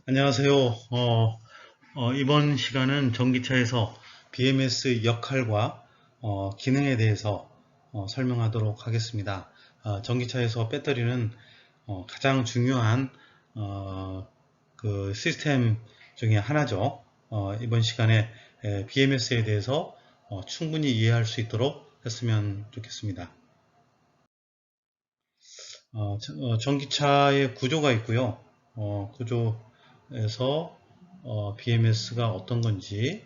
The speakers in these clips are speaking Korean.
안녕하세요. 이번 시간은 전기차에서 BMS 역할과 기능에 대해서 설명하도록 하겠습니다. 전기차에서 배터리는 가장 중요한 그 시스템 중에 하나죠. 이번 시간에 BMS에 대해서 충분히 이해할 수 있도록 했으면 좋겠습니다. 전기차의 구조가 있고요. 구조에서 BMS가 어떤 건지,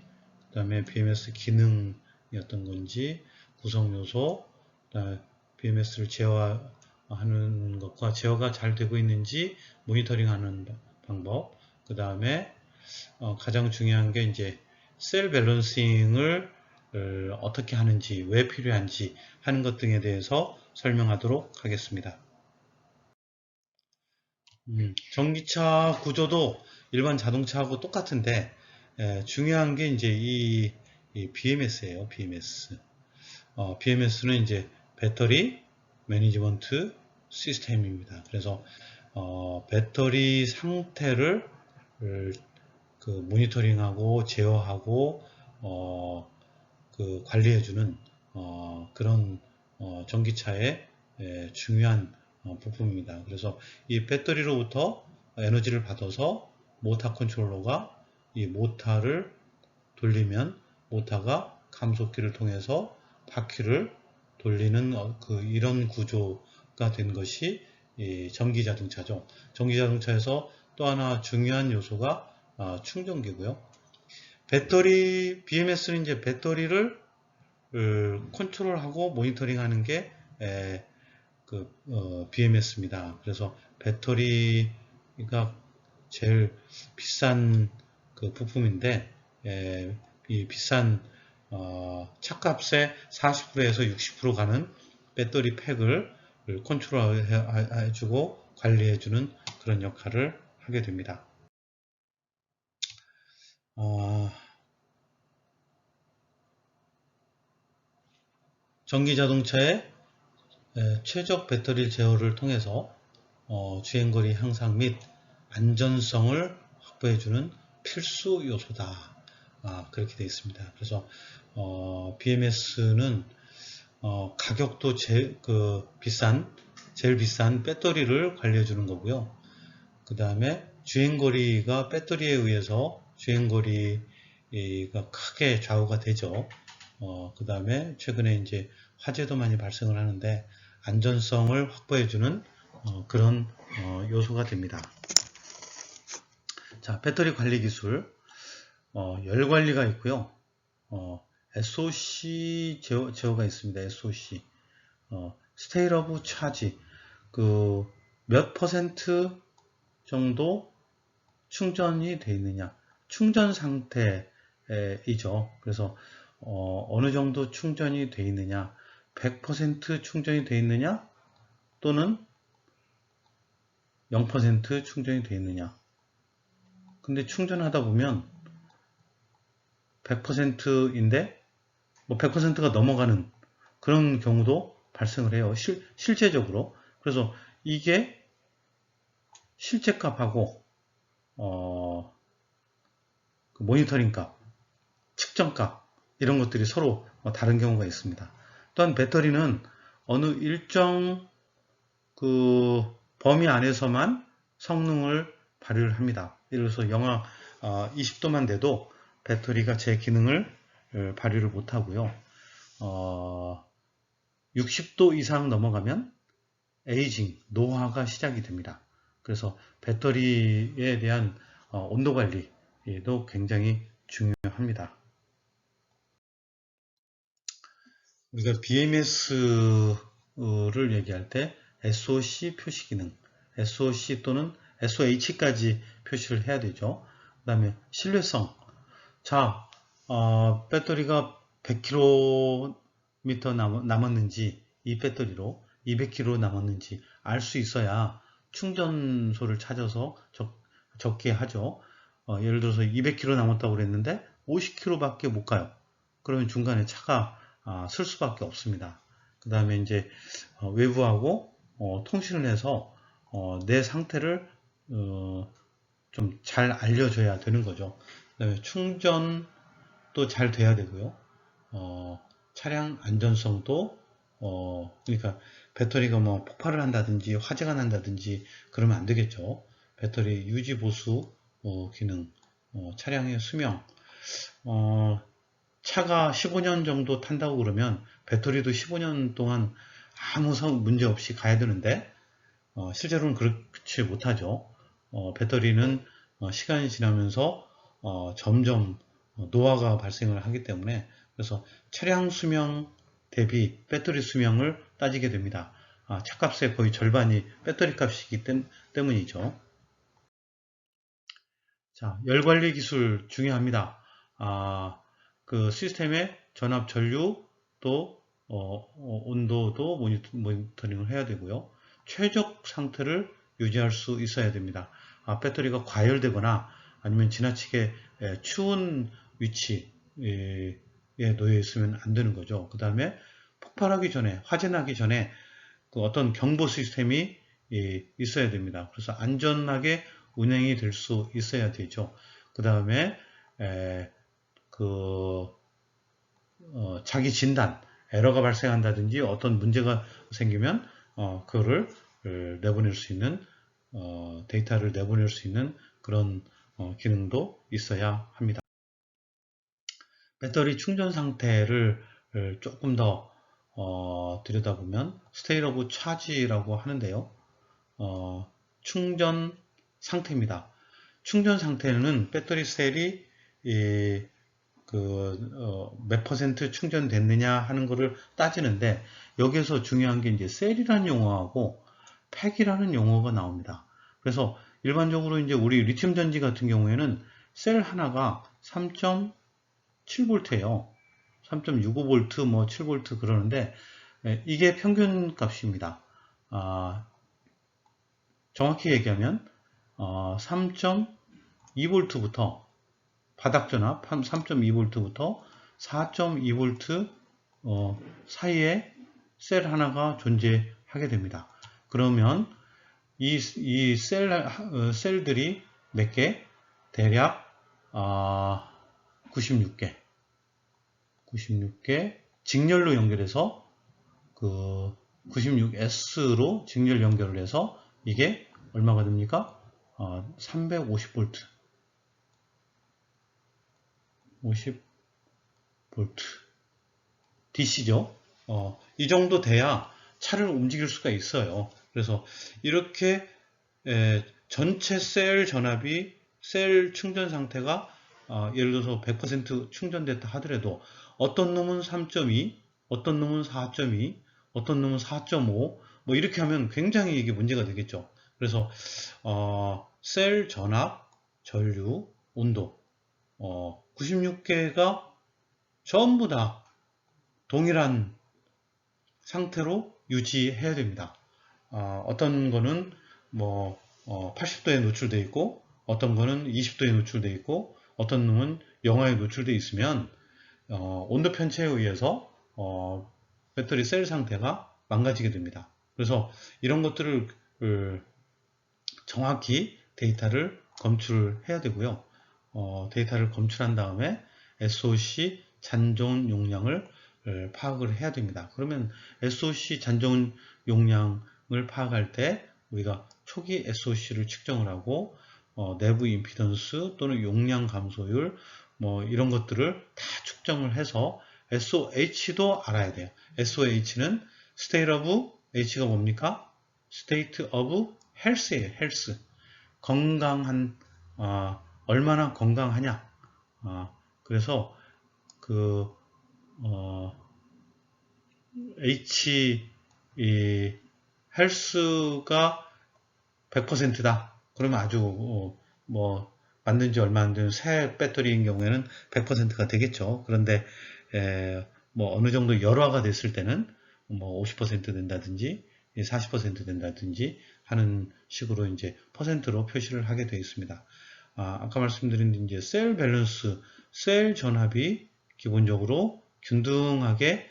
그 다음에 BMS 기능이 어떤 건지, 구성 요소, 그다음에 BMS를 제어하는 것과 제어가 잘 되고 있는지 모니터링하는 방법, 그 다음에 가장 중요한 게 이제 셀 밸런싱을 어떻게 하는지, 왜 필요한지 하는 것 등에 대해서 설명하도록 하겠습니다. 전기차 구조도 일반 자동차하고 똑같은데 중요한 게 이제 이 BMS예요. BMS. BMS는 이제 배터리 매니지먼트 시스템입니다. 그래서 배터리 상태를 그 모니터링하고 제어하고 그 관리해주는 그런 전기차의 중요한 부품입니다. 그래서 이 배터리로부터 에너지를 받아서 모터 컨트롤러가 이 모터를 돌리면 모터가 감속기를 통해서 바퀴를 돌리는 이런 구조가 된 것이 이 전기 자동차죠. 전기 자동차에서 또 하나 중요한 요소가 충전기고요. BMS는 이제 배터리를 컨트롤하고 모니터링하는 게 BMS입니다. 그래서 배터리가 제일 비싼 그 부품인데 이 비싼 차값의 40%에서 60% 가는 배터리 팩을 컨트롤해주고 관리해주는 그런 역할을 하게 됩니다. 전기 자동차의 최적 배터리 제어를 통해서 주행거리 향상 및 안전성을 확보해주는 필수 요소다. 그렇게 되어 있습니다. 그래서 BMS는 가격도 제일 비싼 배터리를 관리해주는 거고요. 그 다음에 주행거리가 배터리에 의해서 주행거리가 크게 좌우가 되죠. 그 다음에 최근에 이제 화재도 많이 발생을 하는데 안전성을 확보해주는 그런 요소가 됩니다. 자, 배터리 관리 기술, 열 관리가 있고요. SOC 제어가 있습니다. SOC, State of Charge, 그 몇 퍼센트 정도 충전이 되어 있느냐, 충전 상태이죠. 그래서 어느 정도 충전이 되어 있느냐, 100% 충전이 되어 있느냐, 또는 0% 충전이 되어 있느냐. 근데 충전하다 보면 100%인데 뭐 100%가 넘어가는 그런 경우도 발생을 해요. 실제적으로. 그래서 이게 실제 값하고 그 모니터링 값, 측정 값 이런 것들이 서로 다른 경우가 있습니다. 또한 배터리는 어느 일정 그 범위 안에서만 성능을 발휘를 합니다. 예를 들어서 영하 20도만 돼도 배터리가 제 기능을 발휘를 못하고요. 60도 이상 넘어가면 에이징, 노화가 시작이 됩니다. 그래서 배터리에 대한 온도 관리도 굉장히 중요합니다. 우리가 BMS를 얘기할 때 SOC 표시 기능, SOC 또는 SOH까지 표시를 해야 되죠. 그 다음에 신뢰성. 자, 배터리가 100km 남았는지, 이 배터리로 200km 남았는지 알 수 있어야 충전소를 찾아서 적게 하죠. 예를 들어서 200km 남았다고 그랬는데 50km밖에 못 가요. 그러면 중간에 차가 쓸 수밖에 없습니다. 그 다음에 이제 외부하고 통신을 해서 내 상태를 좀 잘 알려줘야 되는 거죠. 그다음에 충전도 잘 돼야 되고요. 차량 안전성도 그러니까 배터리가 뭐 폭발을 한다든지 화재가 난다든지 그러면 안 되겠죠. 배터리 유지 보수 기능, 차량의 수명, 차가 15년 정도 탄다고 그러면 배터리도 15년 동안 아무 문제 없이 가야 되는데 실제로는 그렇지 못하죠. 배터리는 시간이 지나면서 점점 노화가 발생을 하기 때문에 그래서 차량 수명 대비 배터리 수명을 따지게 됩니다. 차값의 거의 절반이 배터리 값이기 때문이죠. 자, 열 관리 기술 중요합니다. 그 시스템의 전압, 전류, 또 온도도 모니터링을 해야 되고요. 최적 상태를 유지할 수 있어야 됩니다. 배터리가 과열되거나 아니면 지나치게 추운 위치에 놓여 있으면 안 되는 거죠. 그 다음에 폭발하기 전에, 화재 나기 전에 그 어떤 경보 시스템이 있어야 됩니다. 그래서 안전하게 운행이 될 수 있어야 되죠. 그 다음에 자기 진단, 에러가 발생한다든지 어떤 문제가 생기면 그거를 내보낼 수 있는 데이터를 내보낼 수 있는 그런 기능도 있어야 합니다. 배터리 충전 상태를 조금 더 들여다보면 스테이트 오브 차지라고 하는데요. 충전 상태입니다. 충전 상태는 배터리 셀이 몇 퍼센트 충전됐느냐 하는 것을 따지는데 여기에서 중요한 게 이제 셀이라는 용어하고 팩이라는 용어가 나옵니다. 그래서 일반적으로 이제 우리 리튬 전지 같은 경우에는 셀 하나가 3.7V예요. 3.65V, 뭐 7V 그러는데 이게 평균 값입니다. 정확히 얘기하면 3.2V부터 바닥 전압 3.2V부터 4.2V 사이에 셀 하나가 존재하게 됩니다. 그러면 이 셀들이 몇 개? 대략 96개 직렬로 연결해서 그 96S로 직렬 연결을 해서 이게 얼마가 됩니까? 350V 50V DC죠. 이 정도 돼야 차를 움직일 수가 있어요. 그래서 이렇게 전체 셀 전압이 셀 충전 상태가 예를 들어서 100% 충전됐다 하더라도 어떤 놈은 3.2, 어떤 놈은 4.2, 어떤 놈은 4.5, 뭐 이렇게 하면 굉장히 이게 문제가 되겠죠. 그래서 셀 전압, 전류, 온도 96개가 전부 다 동일한 상태로 유지해야 됩니다. 어떤 거는 뭐 80도에 노출되어 있고 어떤 거는 20도에 노출되어 있고 어떤 놈은 영하에 노출되어 있으면 온도 편차에 의해서 배터리 셀 상태가 망가지게 됩니다. 그래서 이런 것들을 정확히 데이터를 검출해야 되고요. 데이터를 검출한 다음에 SOC 잔존 용량을 파악을 해야 됩니다. 그러면 SOC 잔존 용량을 파악할 때 우리가 초기 SOC를 측정을 하고 내부 임피던스 또는 용량 감소율 뭐 이런 것들을 다 측정을 해서 SOH도 알아야 돼요. SOH는 State of H가 뭡니까? State of Health예요. Health. 건강한 얼마나 건강하냐. 그래서 그 헬스가 100%다. 그러면 아주 뭐 만든 지 얼마 안 된 새 배터리인 경우에는 100%가 되겠죠. 그런데 뭐 어느 정도 열화가 됐을 때는 뭐 50% 된다든지 40% 된다든지 하는 식으로 이제 퍼센트로 표시를 하게 되어 있습니다. 아까 말씀드린 이제 셀 밸런스, 셀 전압이 기본적으로 균등하게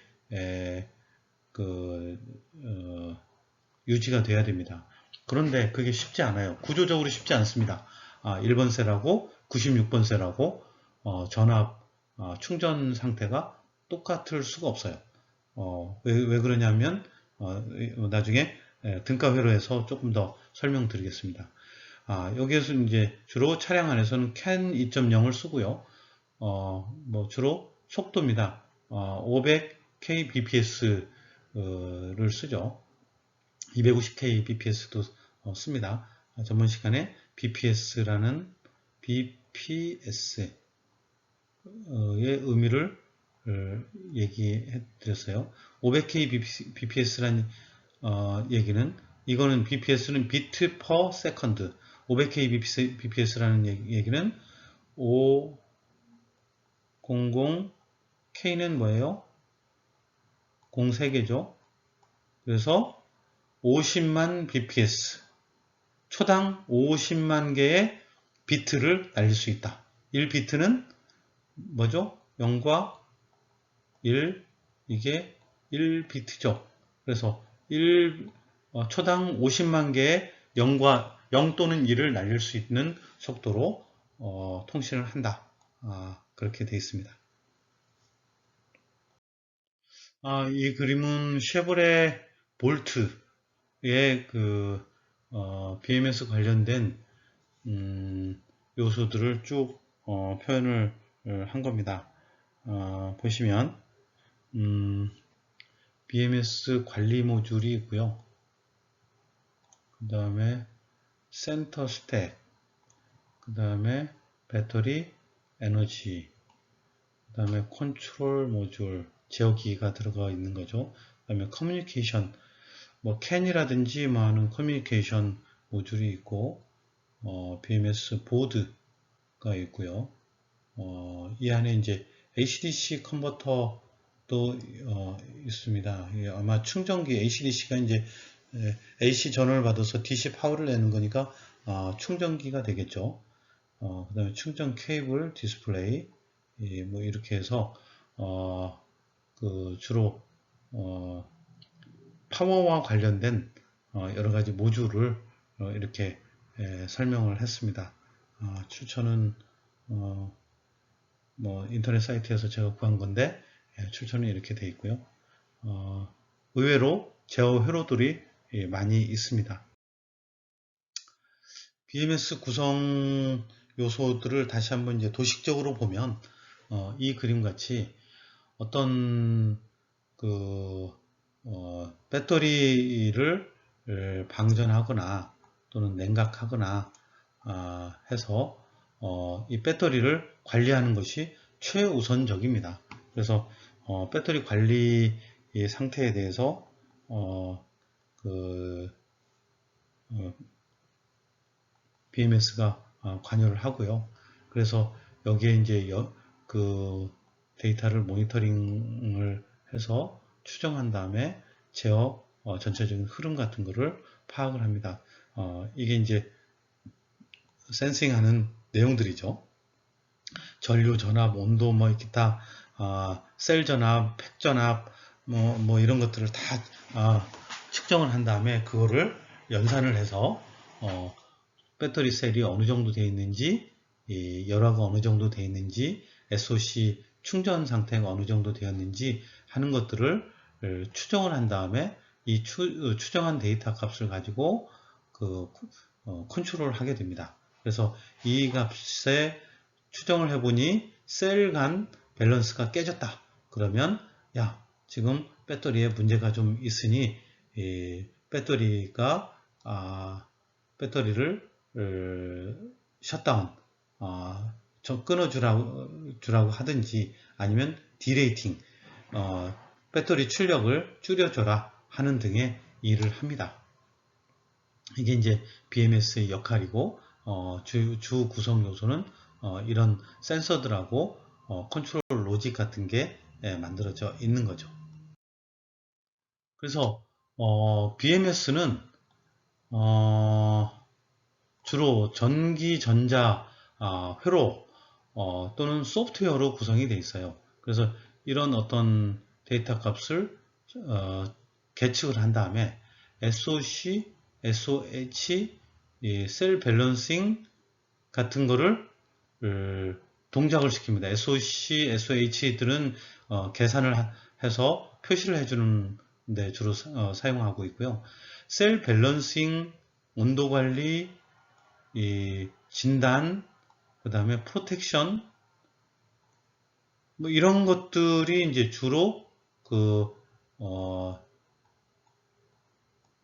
유지가 돼야 됩니다. 그런데 그게 쉽지 않아요. 구조적으로 쉽지 않습니다. 1번 셀하고 96번 셀하고 전압 충전 상태가 똑같을 수가 없어요. 왜 그러냐면 나중에 등가 회로에서 조금 더 설명드리겠습니다. 여기에서 이제 주로 차량 안에서는 CAN 2.0을 쓰고요. 뭐 주로 속도입니다. 500kbps를 쓰죠. 250kbps도 씁니다. 전번 시간에 BPS라는 BPS의 의미를 얘기해 드렸어요. 500kbps라는 얘기는 이거는 BPS는 비트 퍼 세컨드 500kbps라는 얘기는 500K는 뭐예요? 03개죠. 그래서 50만 bps 초당 50만 개의 비트를 날릴 수 있다. 1비트는 뭐죠? 0과 1 이게 1비트죠. 그래서 초당 50만 개의 0 또는 1을 날릴 수 있는 속도로 통신을 한다. 그렇게 되어 있습니다. 이 그림은 쉐보레 볼트의 BMS 관련된 요소들을 쭉 표현을 한 겁니다. 보시면 BMS 관리 모듈이 있고요. 그 다음에 센터 스택, 그 다음에 배터리 에너지, 그 다음에 컨트롤 모듈, 제어기가 들어가 있는 거죠. 그 다음에 커뮤니케이션, 뭐 CAN이라든지 뭐 하는 커뮤니케이션 모듈이 있고, BMS 보드가 있고요. 이 안에 이제 HDC 컨버터도 있습니다. 아마 충전기 HDC가 이제 AC 전원을 받아서 DC 파워를 내는 거니까 충전기가 되겠죠. 그 다음에 충전 케이블, 디스플레이, 뭐 이렇게 해서 주로 파워와 관련된 여러 가지 모듈을 이렇게 설명을 했습니다. 출처는 뭐 인터넷 사이트에서 제가 구한 건데 출처는 이렇게 되어 있고요. 의외로 제어 회로들이 많이 있습니다. BMS 구성 요소들을 다시 한번 이제 도식적으로 보면 이 그림 같이 어떤 배터리를 방전하거나 또는 냉각하거나 해서 이 배터리를 관리하는 것이 최우선적입니다. 그래서 배터리 관리 상태에 대해서 BMS가 관여를 하고요. 그래서 여기에 이제 데이터를 모니터링을 해서 추정한 다음에 제어 전체적인 흐름 같은 거를 파악을 합니다. 이게 이제 센싱하는 내용들이죠. 전류 전압, 온도, 뭐 기타 셀 전압, 팩 전압, 뭐 이런 것들을 다 측정을 한 다음에 그거를 연산을 해서 배터리 셀이 어느 정도 되어 있는지, 열화가 어느 정도 되어 있는지, SOC 충전 상태가 어느 정도 되었는지 하는 것들을 추정을 한 다음에 이 추정한 데이터 값을 가지고 컨트롤을 하게 됩니다. 그래서 이 값에 추정을 해보니 셀 간 밸런스가 깨졌다. 그러면 지금 배터리에 문제가 좀 있으니 배터리를 셧다운 끊어주라고 하든지 아니면 디레이팅 배터리 출력을 줄여줘라 하는 등의 일을 합니다. 이게 이제 BMS의 역할이고 주 구성 요소는 이런 센서들하고 컨트롤 로직 같은 게 만들어져 있는 거죠. 그래서 BMS는 주로 전기, 전자, 회로 또는 소프트웨어로 구성이 되어 있어요. 그래서 이런 어떤 데이터 값을 계측을 한 다음에 SOC, SOH, 셀 밸런싱, 같은 거를 동작을 시킵니다. SOC, SOH들은 계산을 해서 표시를 해주는 데 주로 사용하고 있고요. 셀 밸런싱, 온도 관리, 진단, 그 다음에 프로텍션, 뭐 이런 것들이 이제 주로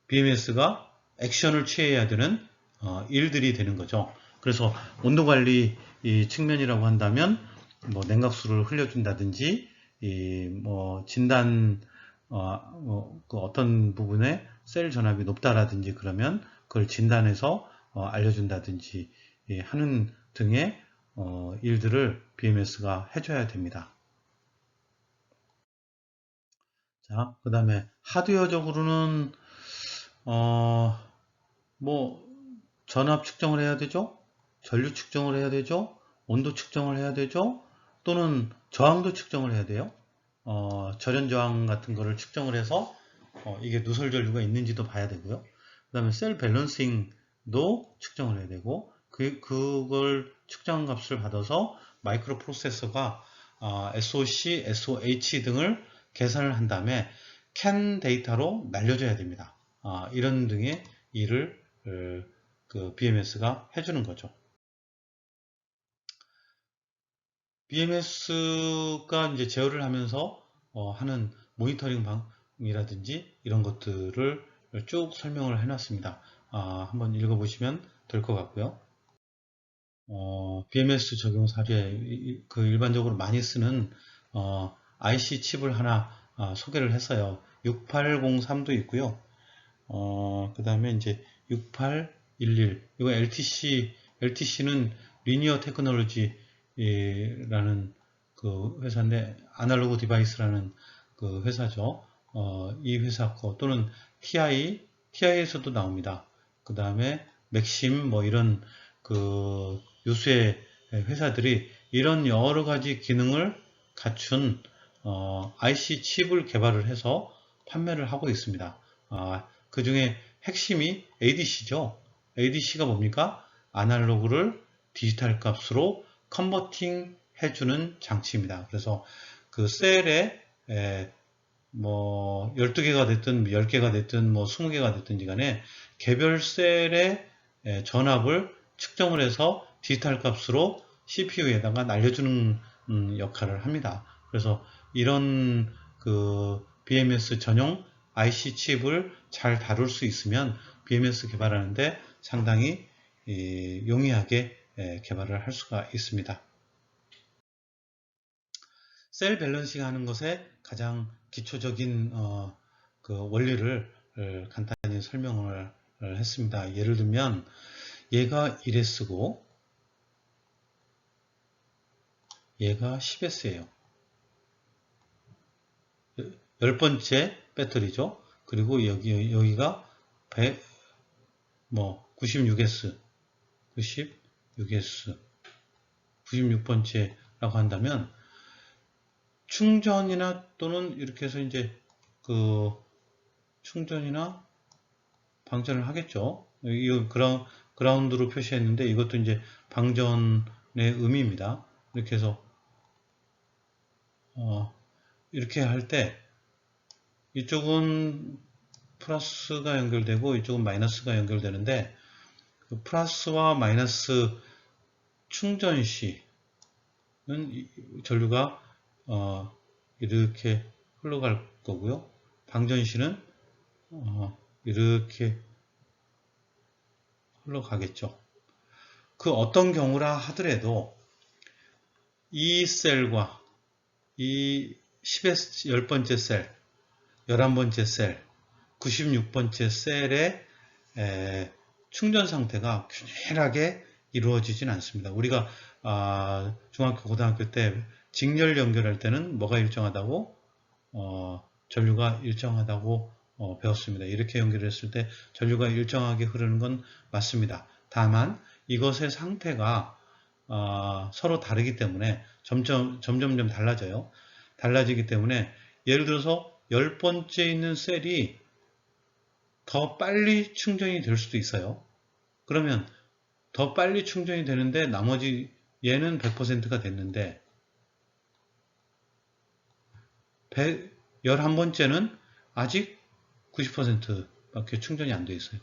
BMS가 액션을 취해야 되는 일들이 되는 거죠. 그래서 온도 관리 측면이라고 한다면 뭐 냉각수를 흘려준다든지 뭐 진단 그 어떤 부분에 셀 전압이 높다라든지 그러면 그걸 진단해서 알려준다든지 하는 등의 일들을 BMS가 해줘야 됩니다. 자, 그 다음에 하드웨어적으로는 뭐 전압 측정을 해야 되죠. 전류 측정을 해야 되죠. 온도 측정을 해야 되죠. 또는 저항도 측정을 해야 돼요. 절연 저항 같은 거를 측정을 해서 이게 누설 전류가 있는지도 봐야 되고요. 그 다음에 셀 밸런싱도 측정을 해야 되고 그걸 측정 값을 받아서 마이크로 프로세서가 SOC, SOH 등을 계산을 한 다음에 CAN 데이터로 날려줘야 됩니다. 이런 등의 일을 그 BMS가 해주는 거죠. BMS가 이제 제어를 하면서 하는 모니터링 방이라든지 이런 것들을 쭉 설명을 해놨습니다. 한번 읽어보시면 될 것 같고요. BMS 적용 사례, 그 일반적으로 많이 쓰는 IC 칩을 하나 소개를 했어요. 6803도 있고요. 그 다음에 이제 6811, 이거 LTC는 리니어 테크놀로지라는 그 회사인데, 아날로그 디바이스라는 그 회사죠. 이 회사 거, 또는 TI에서도 나옵니다. 그 다음에 맥심, 뭐 이런 그 유수의 회사들이 이런 여러 가지 기능을 갖춘 IC 칩을 개발을 해서 판매를 하고 있습니다. 그 중에 핵심이 ADC죠. ADC가 뭡니까? 아날로그를 디지털 값으로 컨버팅 해주는 장치입니다. 그래서 그 셀에 뭐 12개가 됐든 10개가 됐든 뭐 20개가 됐든지 간에 개별 셀의 전압을 측정을 해서 디지털 값으로 CPU에다가 날려주는 역할을 합니다. 그래서 이런 그 BMS 전용 IC 칩을 잘 다룰 수 있으면 BMS 개발하는데 상당히 용이하게 개발을 할 수가 있습니다. 셀 밸런싱 하는 것의 가장 기초적인 그 원리를 간단히 설명을 했습니다. 예를 들면 얘가 1S고 얘가 10S예요. 10번째 배터리죠. 그리고 여기가 96S, 96번째라고 한다면 충전이나 또는 이렇게 해서 이제 그 충전이나 방전을 하겠죠. 이거 그라운드로 표시했는데 이것도 이제 방전의 의미입니다. 이렇게 해서 이렇게 할 때 이쪽은 플러스가 연결되고 이쪽은 마이너스가 연결되는데 그 플러스와 마이너스 충전 시는 전류가 이렇게 흘러갈 거고요. 방전 시는 이렇게 흘러가겠죠. 그 어떤 경우라 하더라도 이 셀과 이 10번째 셀, 11번째 셀, 96번째 셀의 충전 상태가 균일하게 이루어지진 않습니다. 우리가 중학교, 고등학교 때 직렬 연결할 때는 뭐가 일정하다고? 전류가 일정하다고 배웠습니다. 이렇게 연결했을 때 전류가 일정하게 흐르는 건 맞습니다. 다만 이것의 상태가 서로 다르기 때문에 점점점 달라져요. 달라지기 때문에 예를 들어서 10번째 있는 셀이 더 빨리 충전이 될 수도 있어요. 그러면 더 빨리 충전이 되는데 나머지 얘는 100%가 됐는데 11번째는 아직 90%밖에 충전이 안 돼 있어요.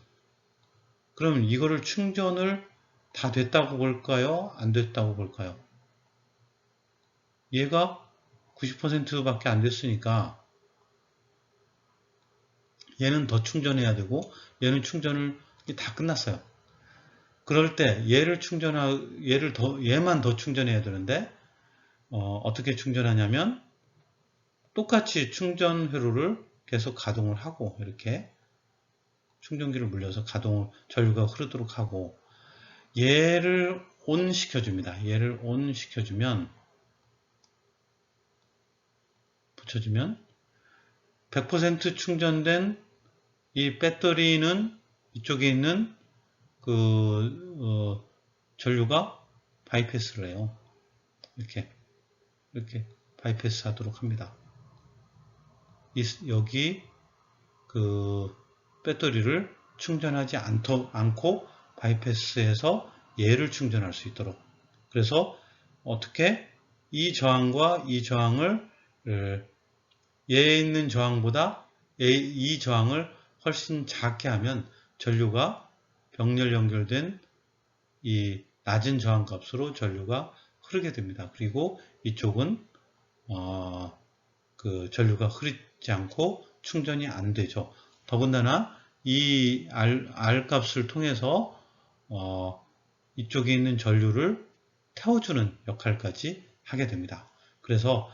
그럼 이거를 충전을 다 됐다고 볼까요? 안 됐다고 볼까요? 얘가 90%밖에 안 됐으니까 얘는 더 충전해야 되고 얘는 충전을 다 끝났어요. 그럴 때 얘만 더 충전해야 되는데 어떻게 충전하냐면 똑같이 충전 회로를 계속 가동을 하고 이렇게 충전기를 물려서 전류가 흐르도록 하고 얘를 ON 시켜줍니다. 얘를 ON 시켜주면 붙여주면 100% 충전된 이 배터리는 이쪽에 있는 전류가 바이패스를 해요. 이렇게 바이패스 하도록 합니다. 여기 배터리를 충전하지 않고 바이패스해서 얘를 충전할 수 있도록. 그래서 어떻게 이 저항과 이 저항을 얘에 있는 저항보다 이 저항을 훨씬 작게 하면 전류가 병렬 연결된 이 낮은 저항 값으로 전류가 흐르게 됩니다. 그리고 이쪽은 전류가 흐르지 않고 충전이 안 되죠. 더군다나 이 R 값을 통해서 이쪽에 있는 전류를 태워주는 역할까지 하게 됩니다. 그래서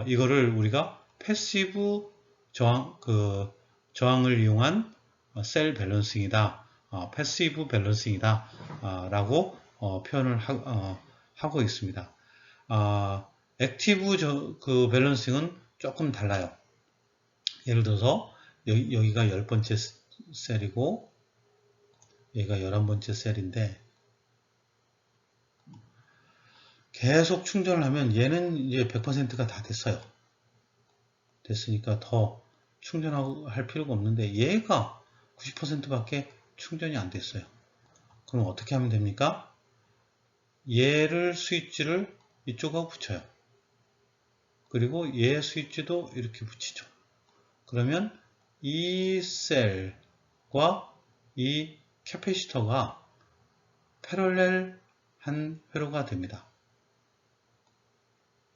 이거를 우리가 패시브 저항을 이용한 셀 밸런싱이다, 패시브 밸런싱이다 라고 표현을 하고 있습니다. 액티브 밸런싱은 조금 달라요. 예를 들어서 여기가 10번째 셀이고 여기가 11번째 셀인데 계속 충전을 하면 얘는 이제 100%가 다 됐어요. 됐으니까 더 충전할 필요가 없는데 얘가 90%밖에 충전이 안 됐어요. 그럼 어떻게 하면 됩니까? 얘를 스위치를 이쪽하고 붙여요. 그리고 얘 스위치도 이렇게 붙이죠. 그러면 이 셀과 이 캐패시터가 패러렐한 회로가 됩니다.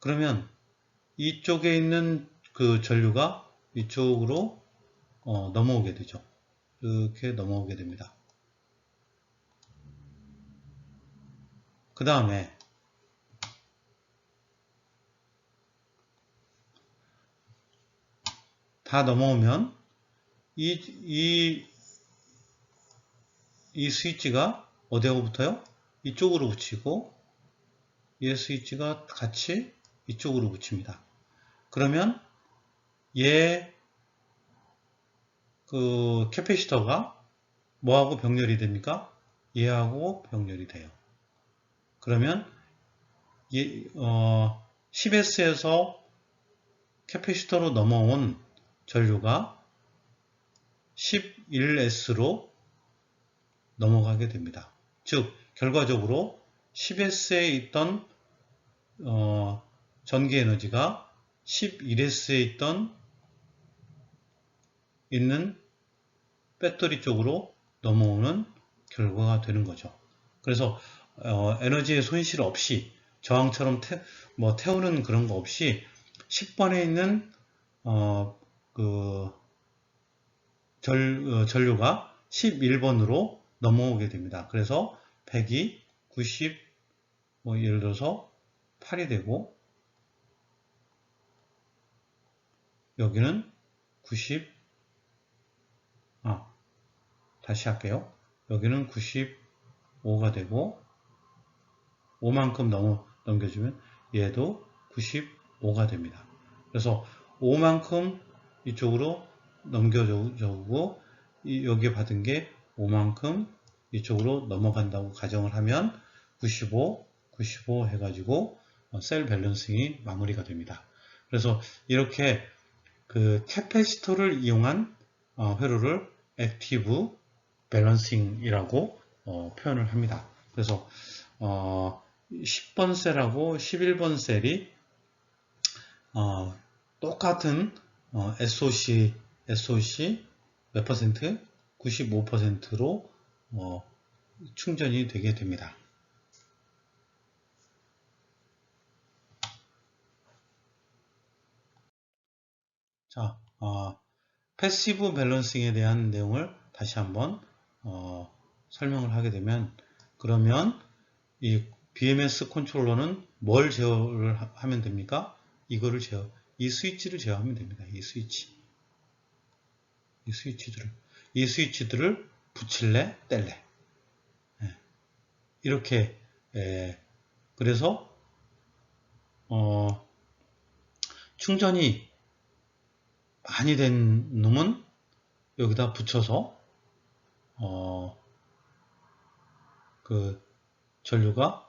그러면 이쪽에 있는 전류가 이쪽으로 넘어오게 되죠. 이렇게 넘어오게 됩니다. 그 다음에 다 넘어오면 이 스위치가 어디하고 붙어요? 이쪽으로 붙이고 얘 스위치가 같이 이쪽으로 붙입니다. 그러면 얘 캐패시터가 뭐하고 병렬이 됩니까? 얘하고 병렬이 돼요. 그러면 10S에서 캐패시터로 넘어온 전류가 11S로 넘어가게 됩니다. 즉 결과적으로 10S에 있던 전기 에너지가 11S에 있는 배터리 쪽으로 넘어오는 결과가 되는 거죠. 그래서 에너지의 손실 없이 저항처럼 태우는 그런 거 없이 10번에 있는 전류가 11번으로 넘어오게 됩니다. 그래서 100이 90, 예를 들어서 8이 되고 여기는 90, 다시 할게요. 여기는 95가 되고 5만큼 넘겨주면 얘도 95가 됩니다. 그래서 5만큼 이쪽으로 넘겨주고 여기에 받은 게 5만큼 이쪽으로 넘어간다고 가정을 하면 95 해가지고 셀 밸런싱이 마무리가 됩니다. 그래서 이렇게 캐패시터를 이용한 회로를 액티브 밸런싱이라고 표현을 합니다. 그래서 10번 셀하고 11번 셀이 똑같은 SOC 몇 퍼센트? 95%로 충전이 되게 됩니다. 자, 패시브 밸런싱에 대한 내용을 다시 한번 설명을 하게 되면, 그러면 이 BMS 컨트롤러는 뭘 제어를 하면 됩니까? 이 스위치를 제어하면 됩니다. 이 스위치들을 붙일래 뗄래, 이렇게. 그래서 충전이 많이 된 놈은 여기다 붙여서 그 전류가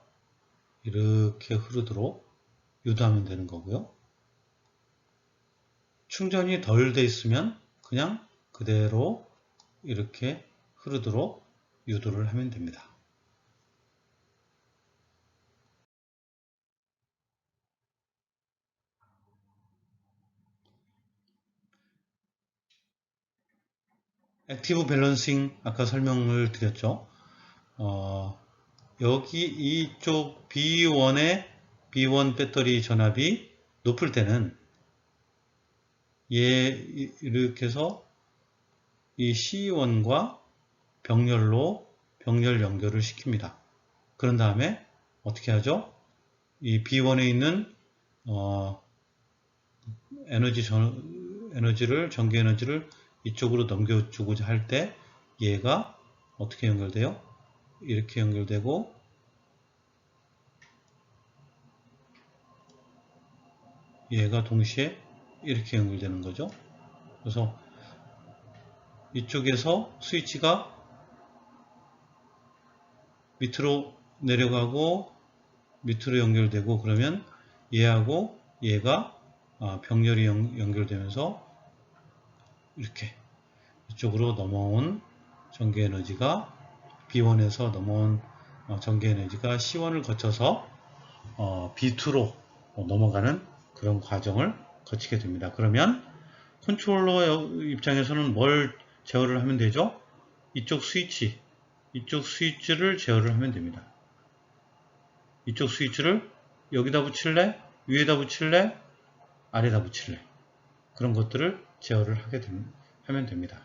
이렇게 흐르도록 유도하면 되는 거고요. 충전이 덜 돼 있으면 그냥 그대로 이렇게 흐르도록 유도를 하면 됩니다. 액티브 밸런싱 아까 설명을 드렸죠. 여기 이쪽 B1 배터리 전압이 높을 때는 이렇게 해서 이 C1과 병렬 연결을 시킵니다. 그런 다음에 어떻게 하죠? 이 B1에 있는 전기 에너지를 이쪽으로 넘겨주고자 할 때 얘가 어떻게 연결돼요? 이렇게 연결되고, 얘가 동시에 이렇게 연결되는 거죠. 그래서 이쪽에서 스위치가 밑으로 내려가고 밑으로 연결되고, 그러면 얘하고 얘가 병렬이 연결되면서 이렇게 이쪽으로 넘어온 전기 에너지가 B1에서 넘어온 전기 에너지가 C1을 거쳐서 B2로 넘어가는 그런 과정을 거치게 됩니다. 그러면 컨트롤러 입장에서는 뭘 제어를 하면 되죠? 이쪽 스위치를 제어를 하면 됩니다. 이쪽 스위치를 여기다 붙일래? 위에다 붙일래? 아래다 붙일래? 그런 것들을 제어를 하면 됩니다.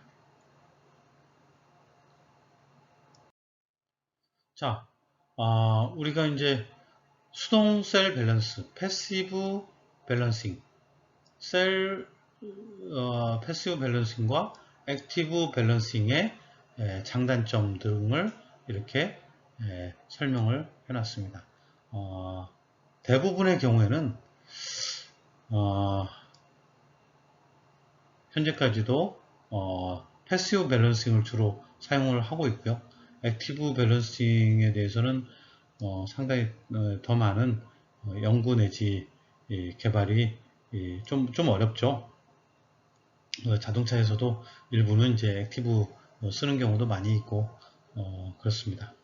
자, 우리가 이제 수동 셀 밸런스, 패시브 밸런싱, 패시브 밸런싱과 액티브 밸런싱의 장단점 등을 이렇게 설명을 해놨습니다. 대부분의 경우에는 현재까지도 패시브 밸런싱을 주로 사용을 하고 있고요. 액티브 밸런싱에 대해서는 상당히 더 많은 연구 내지 개발이 좀 어렵죠. 자동차에서도 일부는 이제 액티브 쓰는 경우도 많이 있고 그렇습니다.